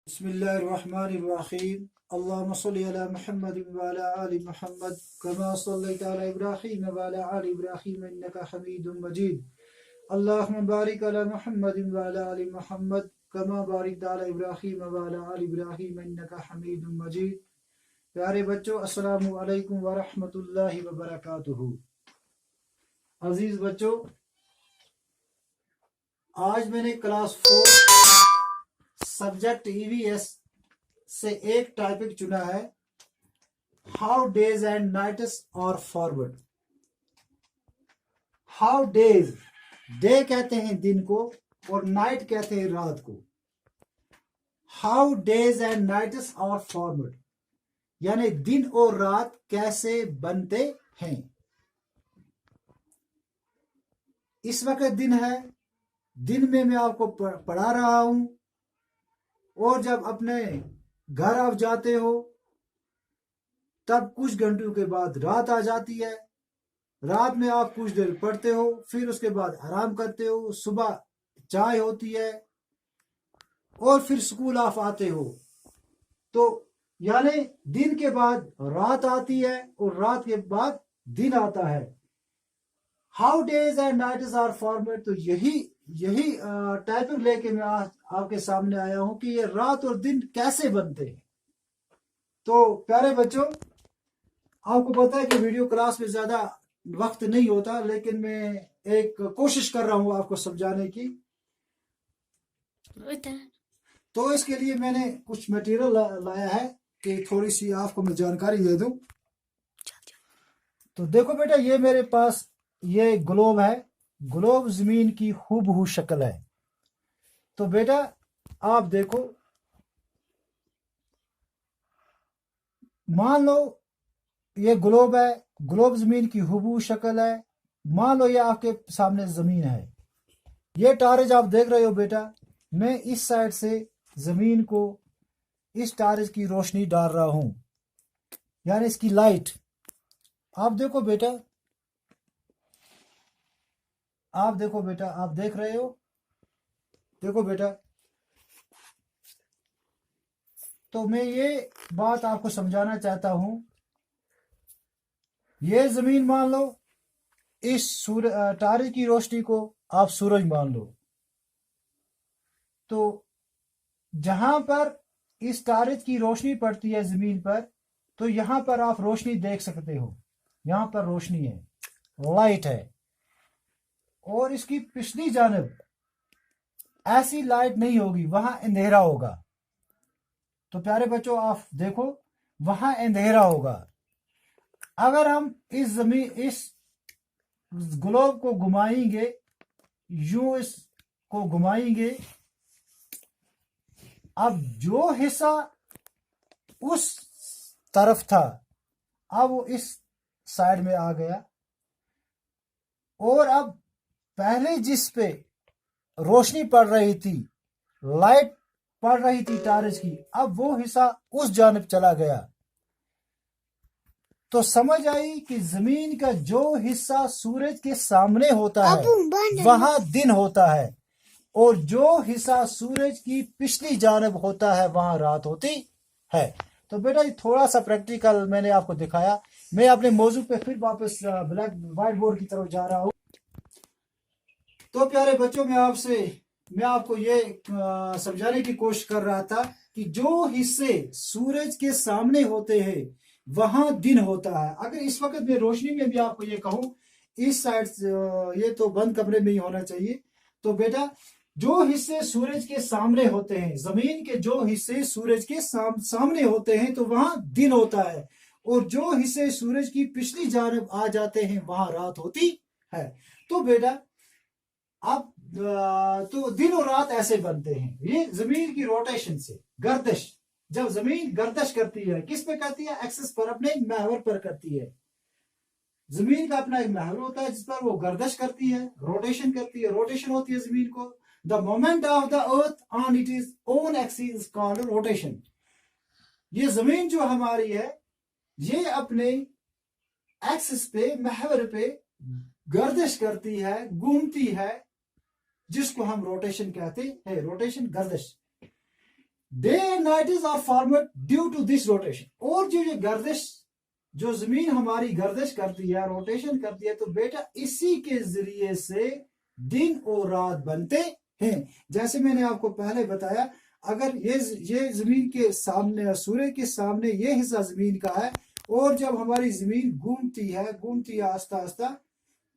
बिस्मिल्लाहिर्रहमानिर्रहीम। अल्लाहुम्मा सल्लि अला मुहम्मद व अला आलि मुहम्मद कमा सल्लैता अला इब्राहीम व अला आलि इब्राहीम इन्नका हमीदुम मजीद। अल्लाहुम्मा बारिक अला मुहम्मद व अला आलि मुहम्मद कमा बारिकता अला इब्राहीम व अला आलि इब्राहीम इन्नका हमीदुम मजीद। प्यारे बच्चों, अस्सलामु अलैकुम व रहमतुल्लाहि व बरकातुहू। अजीज बच्चों, आज मैंने क्लास 4 सब्जेक्ट ईवीएस से एक टॉपिक चुना है, how days and nights are forward. How days, day कहते हैं दिन को और नाइट कहते हैं रात को। How days and nights are forward यानी दिन और रात कैसे बनते हैं। इस वक्त दिन है, दिन में मैं आपको पढ़ा रहा हूं, और जब अपने घर आप जाते हो तब कुछ घंटों के बाद रात आ जाती है। रात में आप कुछ देर पढ़ते हो, फिर उसके बाद आराम करते हो, सुबह चाय होती है और फिर स्कूल आप आते हो। तो यानी दिन के बाद रात आती है और रात के बाद दिन आता है। How days and nights are formed, तो यही टॉपिक लेके मैं आपके सामने आया हूं कि ये रात और दिन कैसे बनते हैं। तो प्यारे बच्चों, आपको पता है कि वीडियो क्लास में ज्यादा वक्त नहीं होता, लेकिन मैं एक कोशिश कर रहा हूं आपको समझाने की। तो इसके लिए मैंने कुछ मटेरियल लाया है कि थोड़ी सी आपको मैं जानकारी दे दूं। तो देखो बेटा, ये मेरे पास ये ग्लोब है। ग्लोब जमीन की हूबहू शक्ल है। तो बेटा आप देखो, मान लो ये ग्लोब है, ग्लोब जमीन की हूबहू शक्ल है। मान लो ये आपके सामने जमीन है। ये टारज आप देख रहे हो बेटा, मैं इस साइड से जमीन को इस टारज की रोशनी डाल रहा हूं, यानी इसकी लाइट। आप देखो बेटा, आप देखो बेटा, आप देख रहे हो, देखो बेटा। तो मैं ये बात आपको समझाना चाहता हूं। ये जमीन मान लो, इस टारज की रोशनी को आप सूरज मान लो। तो जहां पर इस टारज की रोशनी पड़ती है जमीन पर, तो यहां पर आप रोशनी देख सकते हो। यहां पर रोशनी है, लाइट है। और इसकी पिछली जानब ऐसी लाइट नहीं होगी, वहां अंधेरा होगा। तो प्यारे बच्चों आप देखो, वहां अंधेरा होगा। अगर हम इस ग्लोब को घुमाएंगे, यूं इसको घुमाएंगे, अब जो हिस्सा उस तरफ था अब वो इस साइड में आ गया, और अब पहले जिस पे रोशनी पड़ रही थी, लाइट पड़ रही थी टारज की, अब वो हिस्सा उस जानब चला गया। तो समझ आई कि जमीन का जो हिस्सा सूरज के सामने होता है वहां दिन होता है, और जो हिस्सा सूरज की पिछली जानब होता है वहां रात होती है। तो बेटा ये थोड़ा सा प्रैक्टिकल मैंने आपको दिखाया। मैं अपने मौजू पे फिर वापस ब्लैक व्हाइट बोर्ड की तरफ जा रहा हूं। तो प्यारे बच्चों, मैं आपको ये समझाने की कोशिश कर रहा था कि जो हिस्से सूरज के सामने होते हैं वहां दिन होता है। अगर इस वक्त मैं रोशनी में भी आपको ये कहूं, इस साइड ये तो बंद कमरे में ही होना चाहिए। तो बेटा जो हिस्से सूरज के सामने होते हैं, जमीन के जो हिस्से सूरज के सामने होते हैं, तो वहां दिन होता है, और जो हिस्से सूरज की पिछली जानब आ जाते हैं वहां रात होती है। तो बेटा अब तो दिन और रात ऐसे बनते हैं, ये जमीन की रोटेशन से, गर्दिश। जब जमीन गर्दिश करती है, किस पे करती है? एक्सिस पर, अपने महवर पर करती है। जमीन का अपना एक महवर होता है जिस पर वो गर्दिश करती है, रोटेशन करती है। रोटेशन होती है जमीन को, the moment of the earth on it is own axis called rotation. ये जमीन जो हमारी है, ये अपने एक्सिस पे, महवर पे गर्दिश करती है, घूमती है, जिसको हम रोटेशन कहते हैं, रोटेशन, गर्दिश। Day and night is are formed due to this rotation. और जो ये गर्दिश, जो जमीन हमारी गर्दिश करती है, रोटेशन करती है, तो बेटा इसी के जरिए से दिन और रात बनते हैं। जैसे मैंने आपको पहले बताया, अगर ये जमीन के सामने, सूर्य के सामने ये हिस्सा जमीन का है, और जब हमारी जमीन घूमती है आस्ता आस्ता,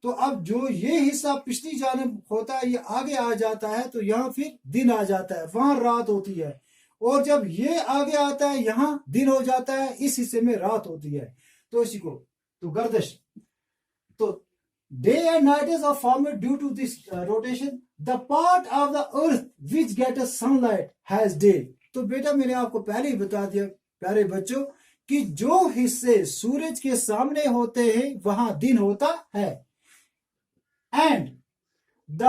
तो अब जो ये हिस्सा पिछली जानब होता है, ये आगे आ जाता है, तो यहाँ फिर दिन आ जाता है, वहां रात होती है। और जब ये आगे आता है, यहाँ दिन हो जाता है, इस हिस्से में रात होती है। तो इसी को तो गर्दिश, तो day and night is are formed due to this rotation. The part of the earth which get a sunlight has day. तो बेटा मैंने आपको पहले ही बता दिया प्यारे बच्चों कि जो हिस्से सूरज के सामने होते हैं वहां दिन होता है, and the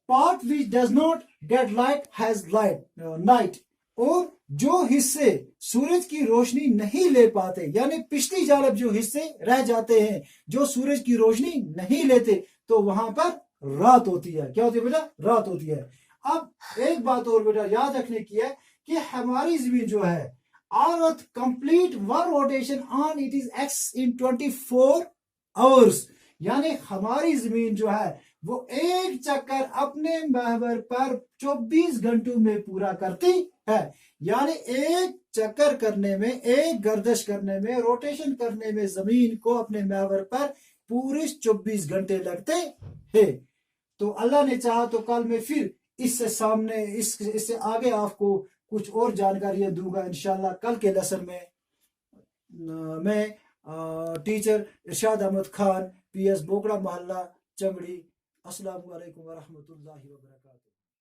part which does not gate light has night. और जो हिस्से सूरज की रोशनी नहीं ले पाते, यानी पिछली जानब जो हिस्से रह जाते हैं, जो सूरज की रोशनी नहीं लेते, तो वहां पर रात होती है। क्या होती है बेटा? रात होती है। अब एक बात और बेटा याद रखने की है कि हमारी जमीन जो है, earth complete one rotation on it is X in 24 hours. यानी हमारी जमीन जो है वो एक चक्कर अपने महवर पर 24 घंटों में पूरा करती है। यानी एक चक्कर करने में, एक गर्दिश करने में, रोटेशन करने में जमीन को अपने महवर पर पूरे 24 घंटे लगते हैं। तो अल्लाह ने चाहा तो कल मैं फिर इससे आगे आपको कुछ और जानकारियां दूंगा इंशाल्लाह। कल के लेसन में मैं टीचर इरशाद अहमद खान, PS बोकड़ा मोहल्ला चमड़ी। अस्सलामु अलैकुम वरहमतुल्लाहि वबरकातुहू।